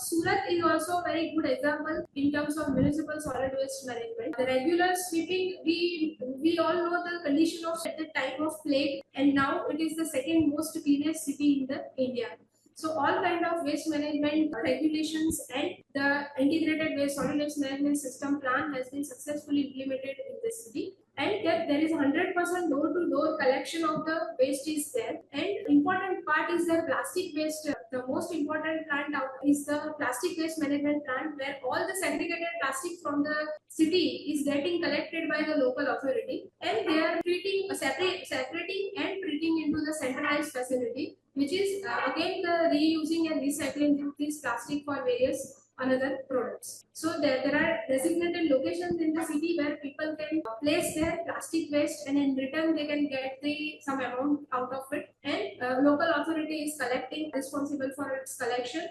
Surat is also a very good example in terms of municipal solid waste management. The regular sweeping, we all know the condition of at the time of plague, and now it is the second most cleanest city in the India. So all kind of waste management regulations and the integrated waste solid waste management system plan has been successfully implemented in the city. And there is 100% door-to-door collection of the waste is there. And important part is the plastic waste. The most important plant out is the plastic waste management plant, where all the segregated plastic from the city is getting collected by the local authority, and they are separating and treating into the centralized facility, which is again the reusing and recycling this plastic for various another products. So there are designated locations in the city where people can place their plastic waste, and in return they can get some amount out of it, and local authority is responsible for its collection.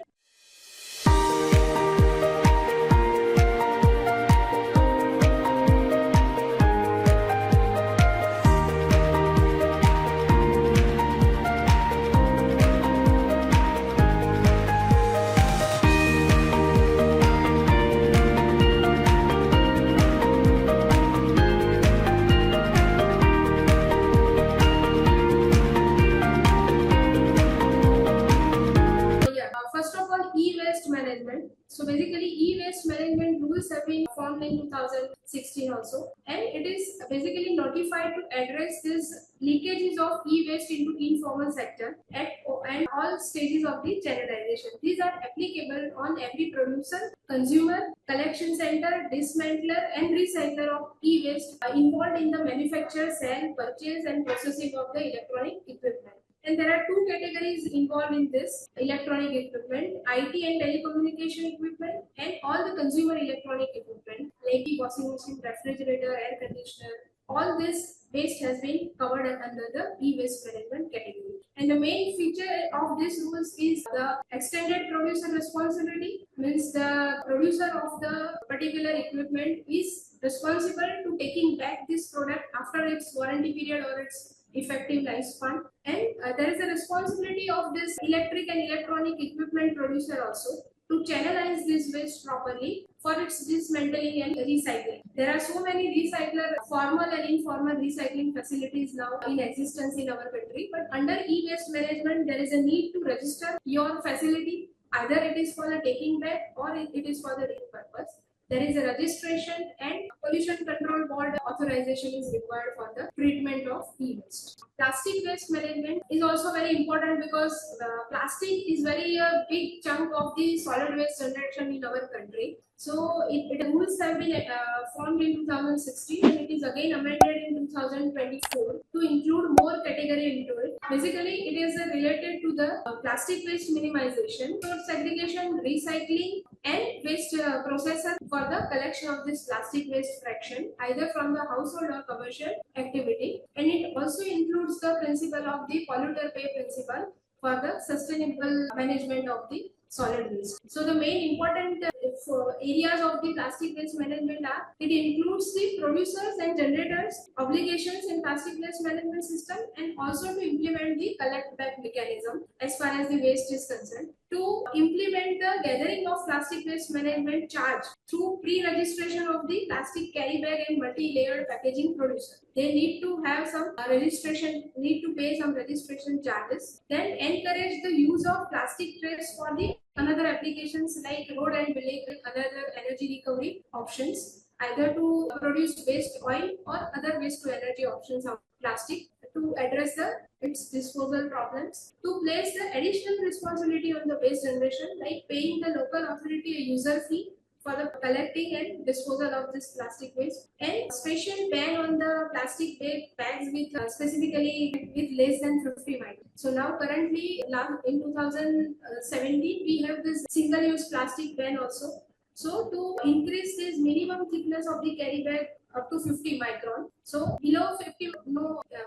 So basically, e-waste management rules have been formed in 2016 also, and it is basically notified to address this leakages of e-waste into informal sector and all stages of the channelization. These are applicable on every producer, consumer, collection center, dismantler and recycler of e-waste involved in the manufacture, sale, purchase and processing of the electronic equipment. And there are two categories involved in this: electronic equipment, IT and telecommunication equipment, and all the consumer electronic equipment like the washing machine, refrigerator, air conditioner. All this waste has been covered under the e-waste management category. And the main feature of these rules is the extended producer responsibility, means the producer of the particular equipment is responsible to taking back this product after its warranty period or its effective lifespan. And there is a responsibility of this electric and electronic equipment producer also to channelize this waste properly for its dismantling and recycling. There are so many recycler, formal and informal recycling facilities now in existence in our country, but under e-waste management there is a need to register your facility. Either it is for the taking back or it is for the repurpose. There is a registration and pollution control board authorization is required for the treatment of e-waste. Plastic waste management is also very important because plastic is very big chunk of the solid waste generation in our country. So rules have been formed in 2016 and it is again amended in 2024 to include more category into it. Basically, it is related to the plastic waste minimization, segregation, recycling and waste processor for the collection of this plastic waste fraction either from the household or commercial activity, and it also includes the principle of the polluter pay principle for the sustainable management of the solid waste. So the main important areas of the plastic waste management are: it includes the producers and generators obligations in plastic waste management system, and also to implement the collect back mechanism as far as the waste is concerned, to implement the gathering of plastic waste management charge through pre-registration of the plastic carry bag and multi-layered packaging producer. They need to have some need to pay some registration charges. Then encourage the use of plastic trays for the another applications like road and building and other energy recovery options, either to produce waste oil or other waste to energy options of plastic to address its disposal problems, to place the additional responsibility on the waste generation like paying the local authority a user fee for the collecting and disposal of this plastic waste, and special ban on the plastic bags with specifically with less than 50 microns. So now currently in 2017 we have this single-use plastic ban also. So to increase this minimum thickness of the carry bag up to 50 micron. So below 50,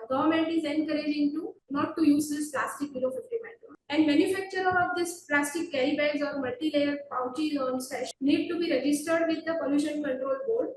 government is encouraging to not to use this plastic below 50 micron. And manufacturer of this plastic carry bags or multi-layer pouches on sachet need to be registered with the pollution control board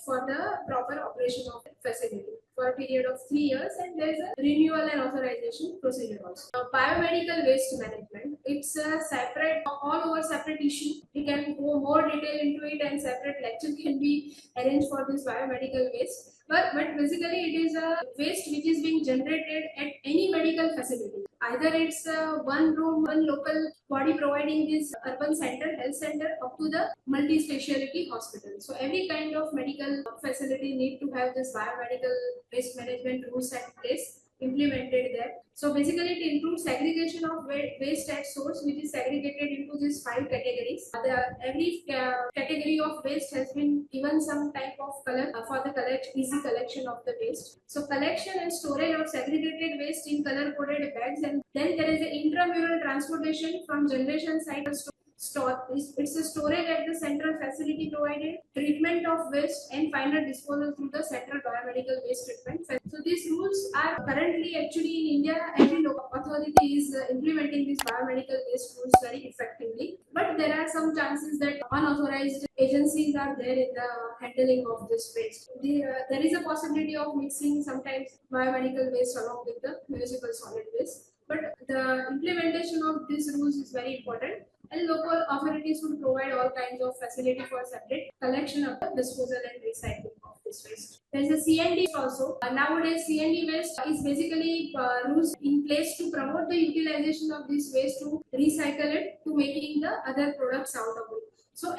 for the proper operation of the facility for a period of 3 years, and there is a renewal and authorization procedure also. Now, biomedical waste management, it's a separate, all over separate issue. We can go more detail into it, and separate lecture can be arranged for this biomedical waste. But basically it is a waste which is being generated at any medical facility. Either it's one room, one local body providing this urban center, health center, up to the multi-speciality hospital. So every kind of medical facility need to have this biomedical waste management rules and place implemented there. So basically it includes segregation of waste at source, which is segregated into these 5 categories. Every category of waste has been given some type of color for the easy collection of the waste. So collection and storage of segregated waste in color coded bags, and then there is an intramural transportation from generation site to store. It's a storage at the central facility provided, treatment of waste, and final disposal through the central biomedical waste treatment. So these rules are currently actually in India, every local authority is implementing these biomedical waste rules very effectively. But there are some chances that unauthorized agencies are there in the handling of this waste. There is a possibility of mixing sometimes biomedical waste along with the municipal solid waste. But the implementation of these rules is very important, and local authorities will provide all kinds of facility for separate collection of the disposal and recycling of this waste. There is a C&D also. Nowadays, C&D waste is basically rules in place to promote the utilization of this waste to recycle it to making the other products out of it. So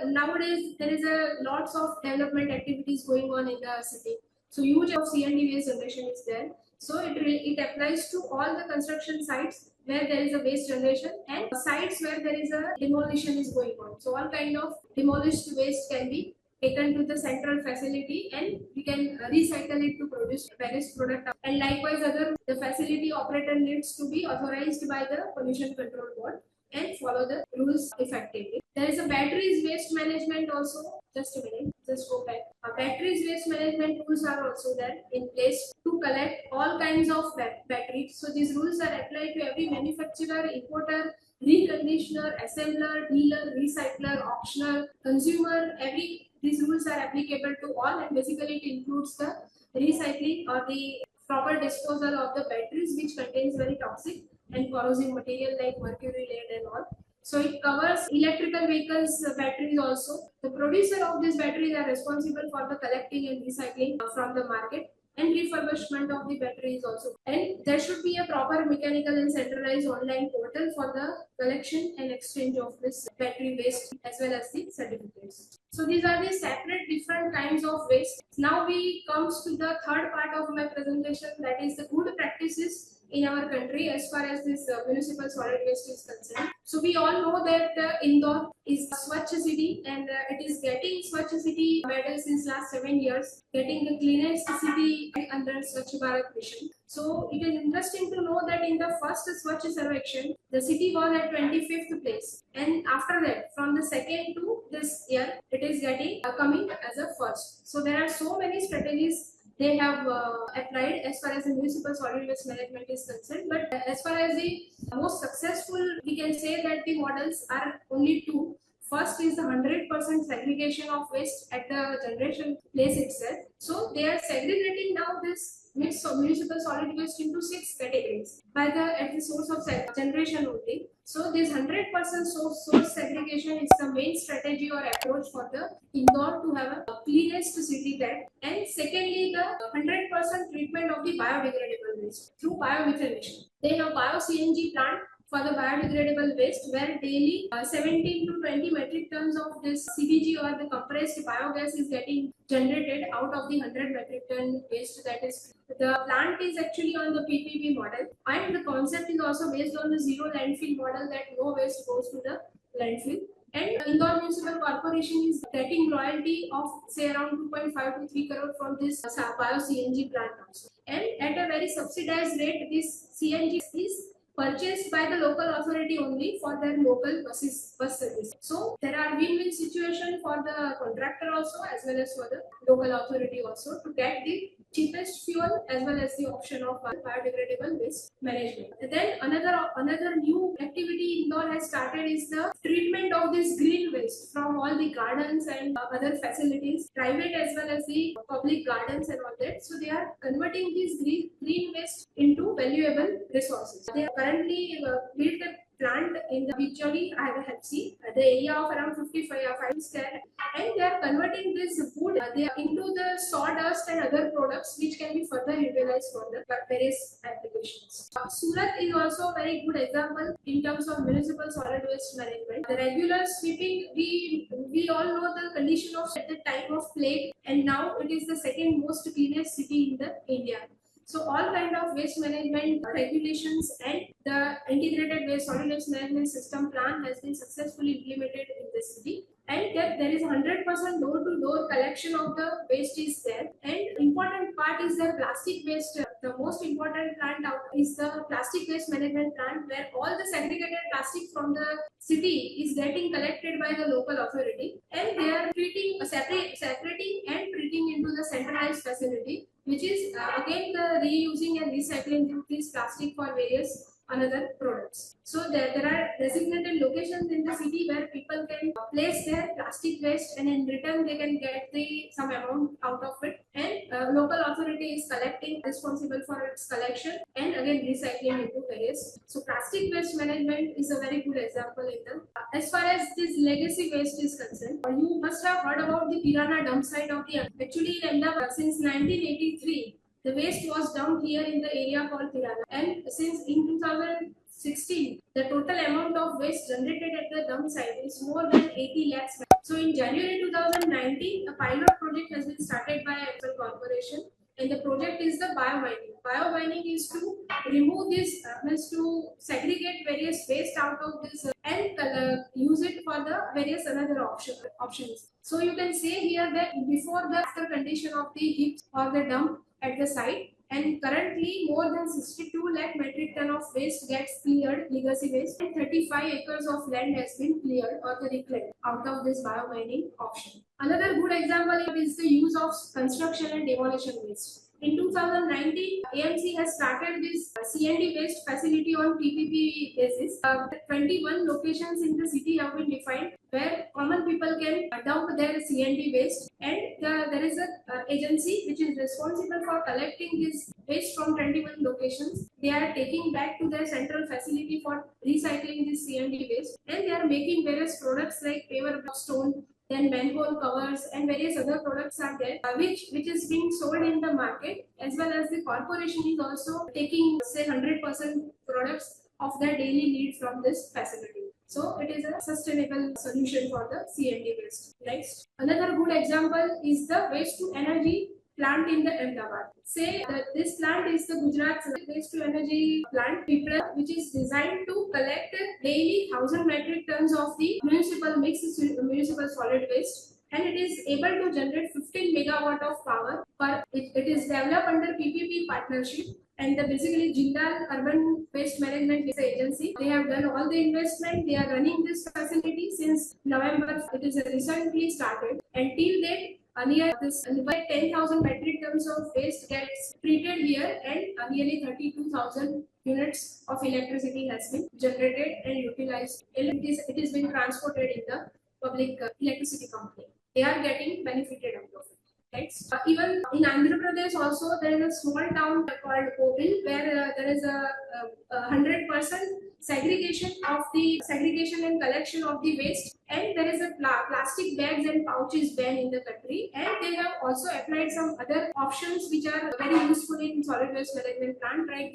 nowadays there is a lots of development activities going on in the city. So huge of C&D waste generation is there. So it applies to all the construction sites where there is a waste generation and sites where there is a demolition is going on. So all kind of demolished waste can be taken to the central facility, and we can recycle it to produce various product. And likewise, the facility operator needs to be authorized by the pollution control board and follow the rules effectively. There is a batteries waste management also. Just a minute, just go back. Batteries waste management rules are also there in place to collect all kinds of batteries. So these rules are applied to every manufacturer, importer, reconditioner, assembler, dealer, recycler, auctioneer, consumer. These rules are applicable to all, and basically it includes the recycling or the proper disposal of the batteries which contains very toxic and corrosive material like mercury, lead and all. So it covers electrical vehicles batteries also. The producer of these batteries are responsible for the collecting and recycling from the market, and refurbishment of the batteries also. And there should be a proper mechanical and centralized online portal for the collection and exchange of this battery waste as well as the certificates. So these are the separate different kinds of waste. Now we comes to the third part of my presentation, that is the good practices in our country as far as this municipal solid waste is concerned. So we all know that Indore is a Swachh city, and it is getting Swachh city medal since last 7 years, getting the cleanest city under Swachh Bharat mission. So it is interesting to know that in the first Swachh Sarvekshan, the city was at 25th place, and after that, from the second to this year, it is getting coming as a first. So there are so many strategies they have applied as far as the municipal solid waste management is concerned. But as far as the most successful, we can say that the models are only two. First is the 100% segregation of waste at the generation place itself. So they are segregating now this mix of municipal solid waste into 6 categories at the source of generation only. So this 100% source segregation is the main strategy or approach for the Indore to have a cleanest city tag. And secondly, the 100% treatment of the biodegradable waste through biomethanation. They have bio-CNG plant for the biodegradable waste, where daily 17 to 20 metric tons of this CBG or the compressed biogas is getting generated out of the 100 metric ton waste. That is, the plant is actually on the PPP model, and the concept is also based on the zero landfill model, that no waste goes to the landfill. And Indore Municipal Corporation is getting royalty of say around 2.5 to 3 crore from this bio-CNG plant also. And at a very subsidized rate, this CNG is purchased by the local authority only for their local bus service. So there are win-win situation for the contractor also as well as for the local authority also to get the cheapest fuel as well as the option of biodegradable waste management. And then another new activity Indore has started is the treatment of this green waste from from all the gardens and other facilities, private as well as the public gardens and all that. So they are converting these green waste into valuable resources. They are currently built a plant in the Bicholi, I have seen the area of around 55 square, and they are converting this wood into the sawdust and other products which can be further utilized for the various applications. Surat is also a very good example in terms of municipal solid waste management. The regular sweeping, we all know the condition of at the time of plague, and now it is the second most cleanest city in the India. So all kind of waste management regulations and the integrated waste solid waste management system plan has been successfully implemented in this city, and there is 100% door-to-door collection of the waste is there. And important part is the plastic waste. The most important plant out is the plastic waste management plant, where all the segregated plastic from the city is getting collected by the local authority, and they are treating separating and treating into the centralized facility, which is again the reusing and recycling this plastic for various another products. So there are designated locations in the city where people can place their plastic waste, and in return they can get some amount out of it, and local authority is collecting, responsible for its collection and again recycling into various. So plastic waste management is a very good example in the. As far as this legacy waste is concerned, you must have heard about the Pirana dump site of the actually in Ahmedabad since 1983. The waste was dumped here in the area called Pirana, and since in 2016, the total amount of waste generated at the dump site is more than 80 lakhs. So in January 2019, a pilot project has been started by Obil Corporation, and the project is the bio-mining. Bio-mining is to remove this, means to segregate various waste out of this and use it for the various another options. So you can say here that before the after condition of the heap or the dump at the site, and currently more than 62 lakh metric ton of waste gets cleared, legacy waste, and 35 acres of land has been cleared or the reclaimed out of this bio-mining option. Another good example is the use of construction and demolition waste. In 2019, AMC has started this C&D Waste facility on PPP basis. 21 locations in the city have been defined where common people can dump their C&D waste, and there is a agency which is responsible for collecting this waste from 21 locations. They are taking back to their central facility for recycling this C&D waste, and they are making various products like paver stone, then manhole covers and various other products are there, which is being sold in the market, as well as the corporation is also taking say 100% products of their daily need from this facility. So it is a sustainable solution for the C&D waste. Next, another good example is the waste to energy plant in the Ahmedabad. Say that this plant is the Gujarat's waste to energy plant, which is designed to collect daily 1,000 metric tons of the municipal solid waste, and it is able to generate 15 megawatt of power. It is developed under PPP partnership, and basically Jindal Urban Waste Management is the agency. They have done all the investment. They are running this facility since November. It is recently started, and till date, near this 10,000 metric tons of waste gets treated here, and nearly 32,000 units of electricity has been generated and utilized. It is being transported in the public electricity company. They are getting benefited out of it. Next, even in Andhra Pradesh also there is a small town called Obil where there is a 100% segregation and collection of the waste, and there is a plastic bags and pouches ban in the country, and they have also applied some other options which are very useful in solid waste management plant. Right?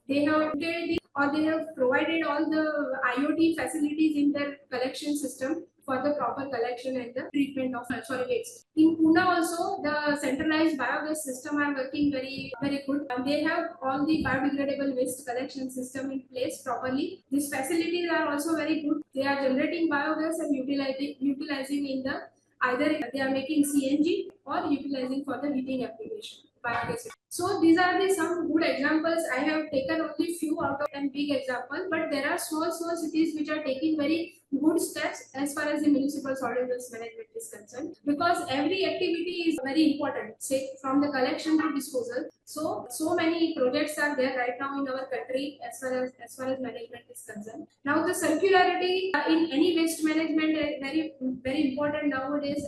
They have provided all the IoT facilities in their collection system for the proper collection and the treatment of solid waste. In Pune also, the centralized biogas system are working very, very good. They have all the biodegradable waste collection system in place properly. These facilities are also very good. They are generating biogas and utilizing in the either they are making CNG or utilizing for the heating application. Biogas. So these are some good examples. I have taken only few out of 10 big examples, but there are small cities which are taking very good steps as far as the municipal solid waste management is concerned, because every activity is very important, say from the collection to disposal. So many projects are there right now in our country as far as management is concerned. Now the circularity in any waste management very important nowadays,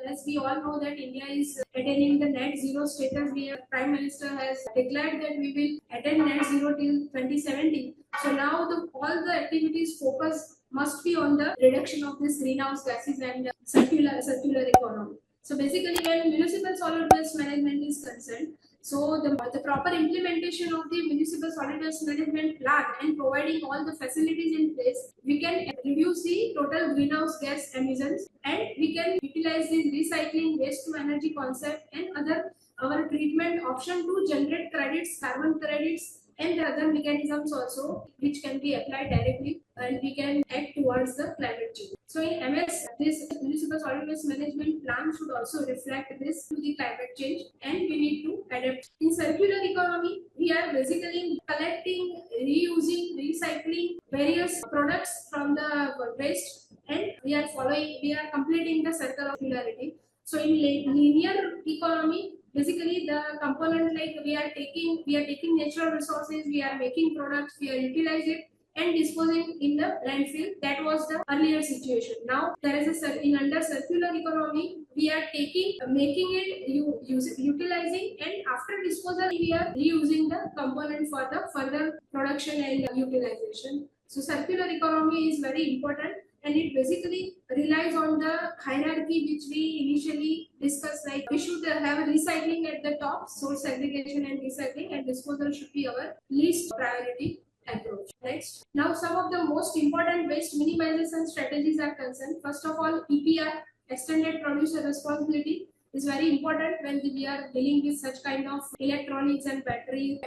as we all know that India is attaining the net zero status. Prime Minister has declared that we will attain net zero till 2070. So now all the activities focus must be on the reduction of this greenhouse gases and circular economy. So basically, when municipal solid waste management is concerned, so the proper implementation of the municipal solid waste management plan and providing all the facilities in place, we can reduce the total greenhouse gas emissions, and we can utilize the recycling, waste to energy concept and other our treatment option to generate credits, carbon credits, and the other mechanisms also which can be applied directly, and we can act towards the climate change. So in MS, this municipal solid waste management plan should also reflect this to the climate change, and we need to adapt. In circular economy, we are basically collecting, reusing, recycling various products from the waste, and we are completing the circle of circularity. So in linear economy, basically the component, like we are taking natural resources, we are making products, we are utilizing it and disposing in the landfill. That was the earlier situation. Now there is under circular economy, we are making it, utilizing, and after disposal we are reusing the component for the further production and utilization. So circular economy is very important, and it basically relies on the hierarchy which we initially discussed. Like we should have recycling at the top, source segregation and recycling, and disposal should be our least priority approach. Next, now some of the most important waste minimization strategies are concerned. First of all, EPR, extended producer responsibility, is very important when we are dealing with such kind of electronics and batteries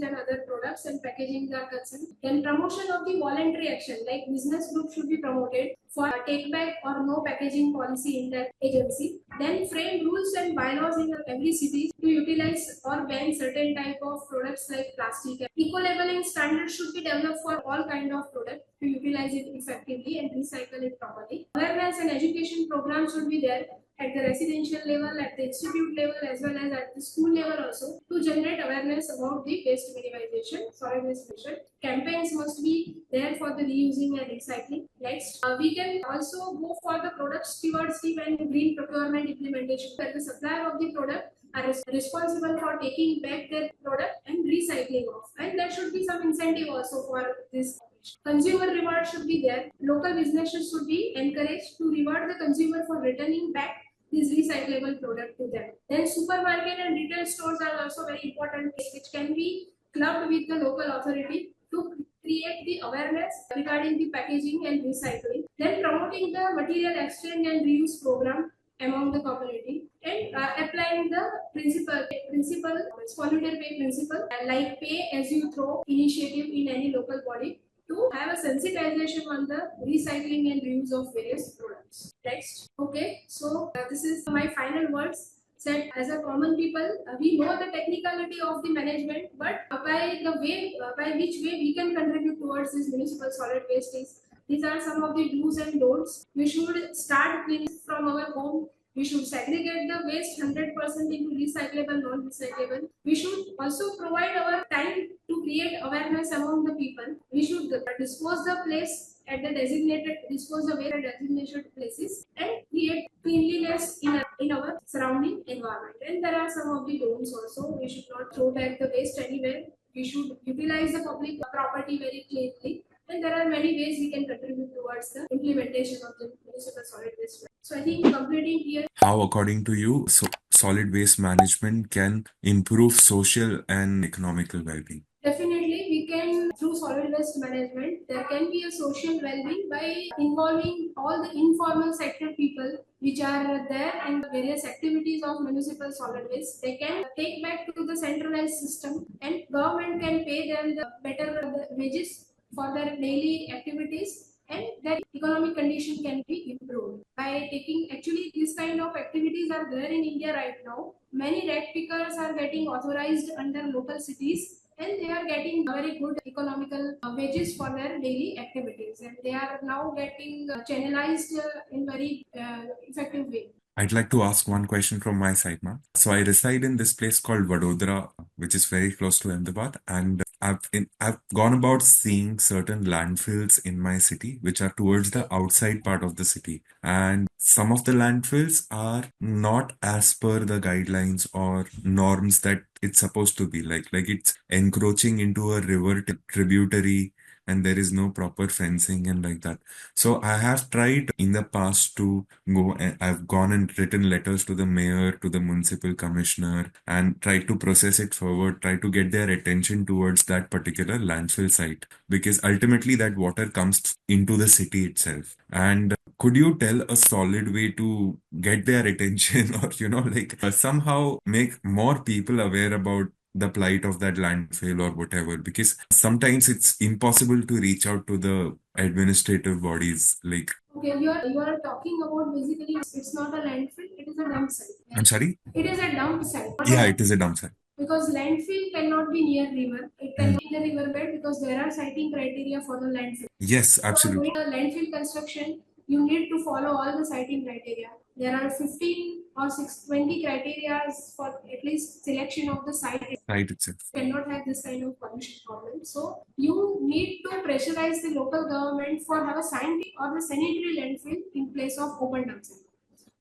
and other products and packaging are concerned. Then promotion of the voluntary action, like business group should be promoted for take back or no packaging policy in that agency. Then frame rules and bylaws in every city to utilize or ban certain type of products like plastic. Eco-labeling standards should be developed for all kind of products to utilize it effectively and recycle it properly. Awareness and education programs should be there at the residential level, at the institute level, as well as at the school level also, to generate awareness about the waste minimization, solid waste management. Campaigns must be there for the reusing and recycling. Next, we can also go for the product stewardship and green procurement implementation, where the supplier of the product are responsible for taking back their product and recycling off. And there should be some incentive also for this. Consumer reward should be there. Local businesses should be encouraged to reward the consumer for returning back this recyclable product to them. Then supermarket and retail stores are also very important, which can be clubbed with the local authority to create the awareness regarding the packaging and recycling. Then promoting the material exchange and reuse program among the community, and applying the principle polluter pay principle, like pay as you throw initiative in any local body, to have a sensitization on the recycling and reuse of various products. Next, okay, so this is my final words. Said as a common people, we know the technicality of the management, but by which way we can contribute towards this municipal solid waste is. These are some of the do's and don'ts. We should start from our home. We should segregate the waste 100% into recyclable, non-recyclable. We should also provide our time to create awareness among the people. We should dispose the place at the dispose the waste at designated places, and create cleanliness in our surrounding environment. And there are some of the don'ts also. We should not throw back the waste anywhere. We should utilize the public property very cleanly. And there are many ways we can contribute towards the implementation of the municipal solid waste. So I think completing here. How, according to you, solid waste management can improve social and economical well-being? Definitely, we can, through solid waste management, there can be a social well-being by involving all the informal sector people which are there in the various activities of municipal solid waste. They can take back to the centralized system, and government can pay them the better wages for their daily activities, and their economic condition can be improved by taking. Actually, these kind of activities are there in India right now. Many rag pickers are getting authorized under local cities, and they are getting very good economical wages for their daily activities, and they are now getting channelized in very effective way. I'd like to ask one question from my side, ma'am. So I reside in this place called Vadodara, which is very close to Ahmedabad, and I've gone about seeing certain landfills in my city, which are towards the outside part of the city, and some of the landfills are not as per the guidelines or norms that it's supposed to be. Like it's encroaching into a river tributary, and there is no proper fencing and like that. So I have tried in the past to go and I've gone and written letters to the mayor, to the municipal commissioner, and tried to process it forward, try to get their attention towards that particular landfill site because ultimately that water comes into the city itself. And could you tell a solid way to get their attention or, somehow make more people aware about the plight of that landfill or whatever? Because sometimes it's impossible to reach out to the administrative bodies. Like, Okay, you are talking about basically it's not a landfill, it is a dump site. I'm sorry? It is a dump site. Yeah, it is a dump site. Because landfill cannot be near river. It Mm. cannot be in the riverbed because there are siting criteria for the landfill. Yes, For absolutely. doing a landfill construction, you need to follow all the siting criteria. There are 15 or 20 criteria for at least selection of the site. Right itself. Cannot have this kind of pollution problem. So you need to pressurize the local government for have a scientific or the sanitary landfill in place of open dump site.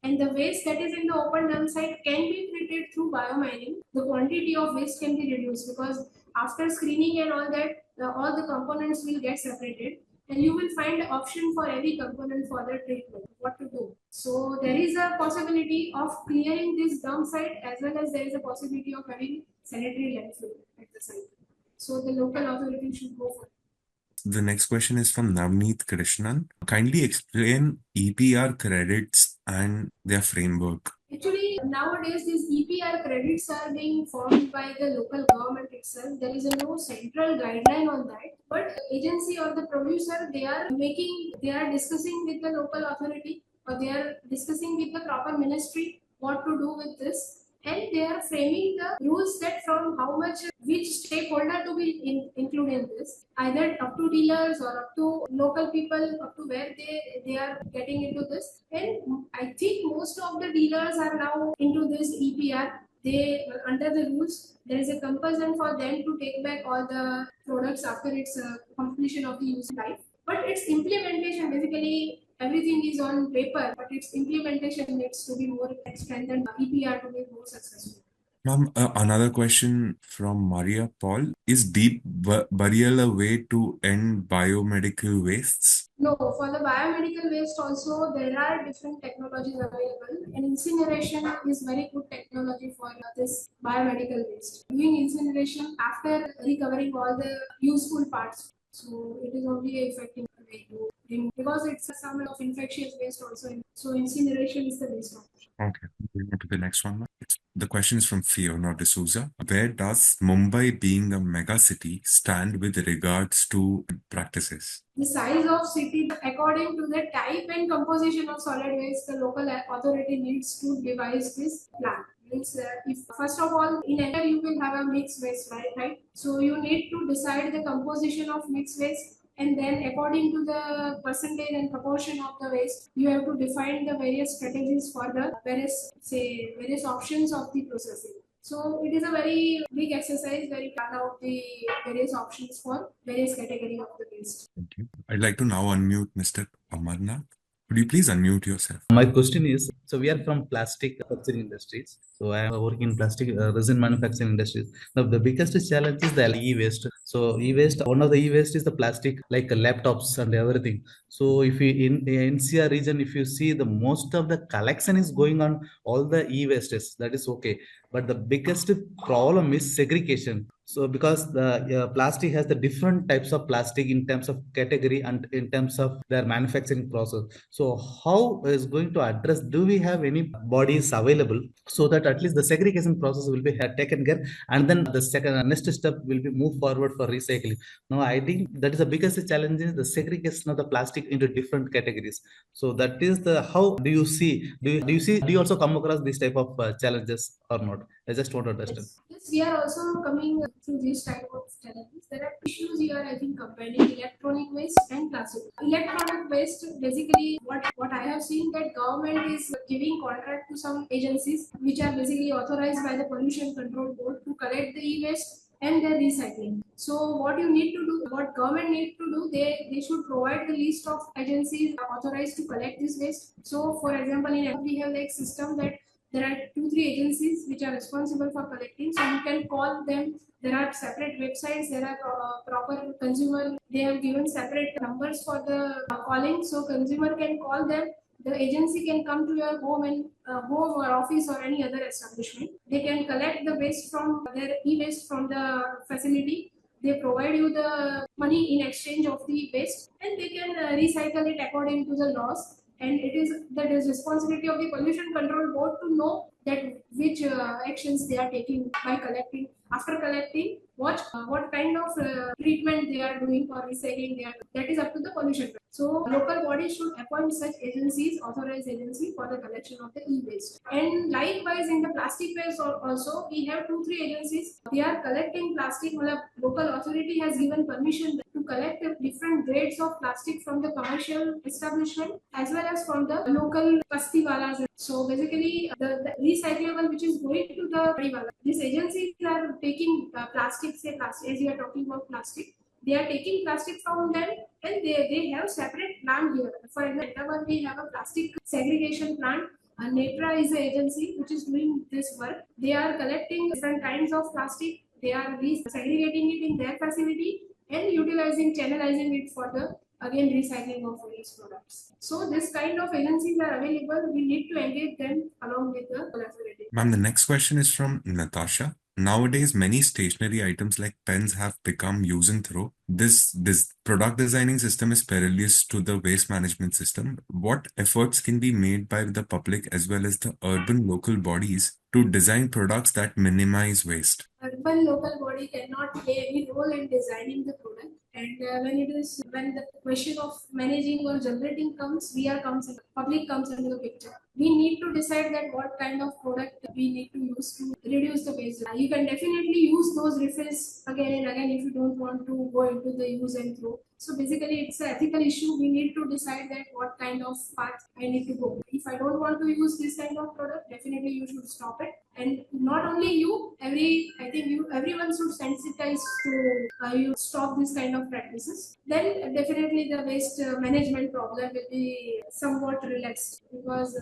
And the waste that is in the open dump site can be treated through biomining. The quantity of waste can be reduced because after screening and all that, all the components will get separated and you will find option for every component for the treatment, what to do. So there is a possibility of clearing this dump site as well as there is a possibility of having sanitary landfill at the site. So the local authority should go for it. The next question is from Navneet Krishnan. Kindly explain EPR credits and their framework. Actually, nowadays these EPR credits are being formed by the local government itself. There is no central guideline on that. But agency or the producer, they are discussing with the local authority or they are discussing with the proper ministry what to do with this. And they are framing the rules that from how much which stakeholder to be included in this, either up to dealers or up to local people, up to where they are getting into this. And I think most of the dealers are now into this EPR. They under the rules there is a compulsion for them to take back all the products after its completion of the useful life. But its implementation basically everything is on paper, but its implementation needs to be more strengthened. EPR to be more successful. Ma'am, another question from Maria Paul. Is deep burial a way to end biomedical wastes? No, for the biomedical waste also there are different technologies available and incineration is very good technology for this biomedical waste. Doing incineration after recovering all the useful parts. So it is only a effective way to remove because it's some of infectious waste also. So incineration is the waste option. Okay, moving on to the next one. The question is from Fiona D'Souza. Where does Mumbai, being a mega city, stand with regards to practices? The size of city, according to the type and composition of solid waste, the local authority needs to devise this plan. Means if first of all in area you will have a mixed waste, right? So you need to decide the composition of mixed waste. And then according to the percentage and proportion of the waste, you have to define the various strategies for the various options of the processing. So it is a very big exercise where you plan out the various options for various category of the waste. Thank you. I'd like to now unmute Mr. Amarnath. Could you please unmute yourself? My question is, so we are from plastic manufacturing industries. So I am working in plastic resin manufacturing industries. Now the biggest challenge is the e-waste. So e-waste, one of the e-waste is the plastic, like laptops and everything. So if you in the NCR region, if you see the most of the collection is going on all the e-wastes, that is okay. But the biggest problem is segregation. So because the plastic has the different types of plastic in terms of category and in terms of their manufacturing process. So how is going to address, do we have any bodies available so that at least the segregation process will be taken care, and then the next step will be move forward for recycling. Now I think that is the biggest challenge is the segregation of the plastic into different categories. So that is the, how do you see, do you also come across this type of challenges or not? not? I just want to understand. Yes, we are also coming through this type of challenges. There are issues here, I think, combining electronic waste and plastic. Electronic waste, basically, what I have seen that government is giving contract to some agencies which are basically authorized by the Pollution Control Board to collect the e-waste and their recycling. So what you need to do, what government need to do, they should provide the list of agencies authorized to collect this waste. So for example, in we have like system that there are 2-3 agencies which are responsible for collecting, so you can call them. There are separate websites, there are proper consumer, they have given separate numbers for the calling, so consumer can call them. The agency can come to your home and home or office or any other establishment. They can collect the waste from their e-waste from the facility. They provide you the money in exchange of the waste, and they can recycle it according to the laws. And it is the responsibility of the Pollution Control Board to know that which actions they are taking by collecting. After collecting, what kind of treatment they are doing for recycling. That is up to the pollution control. So local bodies should appoint such agencies, authorized agency for the collection of the e-waste. And likewise in the plastic waste also, we have 2-3 agencies. They are collecting plastic. Local authority has given permission to collect different grades of plastic from the commercial establishment as well as from the local kastiwalas. So basically, the recyclable which is going to the kadiwala. These agencies are taking plastic, as you are talking about plastic. They are taking plastic from them and they have separate plant here. For example, we have a plastic segregation plant. Netra is the agency which is doing this work. They are collecting different kinds of plastic. They are segregating it in their facility and channelizing it for the again recycling of waste products. So this kind of agencies are available. We need to engage them along with the collaborative. Ma'am, the next question is from Natasha. Nowadays, many stationery items like pens have become use and throw. This product designing system is perilous to the waste management system. What efforts can be made by the public as well as the urban local bodies to design products that minimize waste? Urban local body cannot play any role in designing the product. And when the question of managing or generating public comes into the picture. We need to decide that what kind of product we need to use to reduce the waste. You can definitely use those refills again and again if you don't want to go into the use and throw. So basically, it's an ethical issue. We need to decide that what kind of path I need to go. If I don't want to use this kind of product, definitely you should stop it. And not only you, everyone should sensitize to you stop this kind of practices. Then definitely the waste management problem will be somewhat relaxed because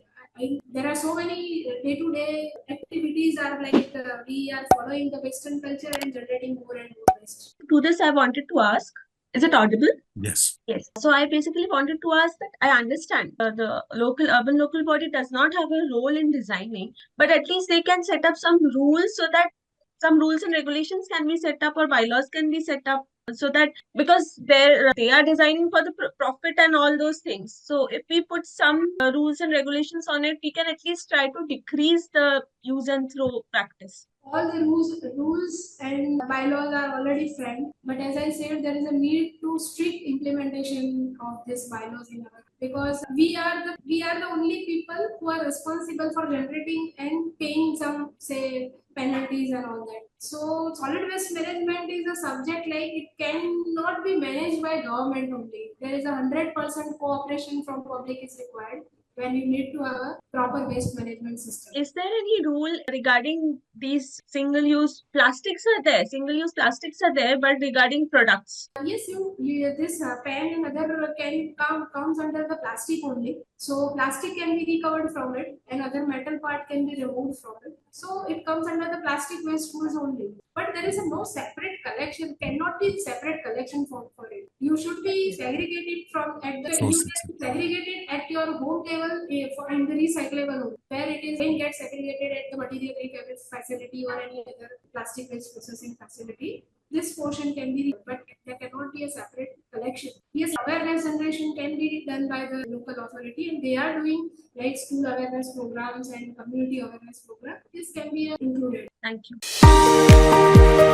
there are so many day-to-day activities are like we are following the Western culture and generating more and more waste. To this, I wanted to ask, is it audible? Yes. Yes. So I basically wanted to ask that I understand the urban local body does not have a role in designing, but at least they can set up some rules so that some rules and regulations can be set up or bylaws can be set up so that because they are designing for the profit and all those things. So if we put some rules and regulations on it, we can at least try to decrease the use and throw practice. All the rules and bylaws are already framed, but as I said, there is a need to strict implementation of these bylaws in our because we are the only people who are responsible for generating and paying some say penalties and all that. So solid waste management is a subject like it cannot be managed by government only. There is 100% cooperation from public is required when you need to have a proper waste management system. Is there any rule regarding these single-use plastics are there? Single-use plastics are there, but regarding products? Yes, this pen and other comes under the plastic only. So plastic can be recovered from it, and other metal part can be removed from it. So it comes under the plastic waste rules only. But there is no separate collection. Cannot be separate collection for it. You should be segregated segregated at your home level in the recyclable where it is then get segregated at the material recovery facility or any other plastic waste processing facility. This portion can be, but there cannot be a separate collection. Yes, awareness generation can be done by the local authority, and they are doing like school awareness programs and community awareness programs. This can be included. Thank you.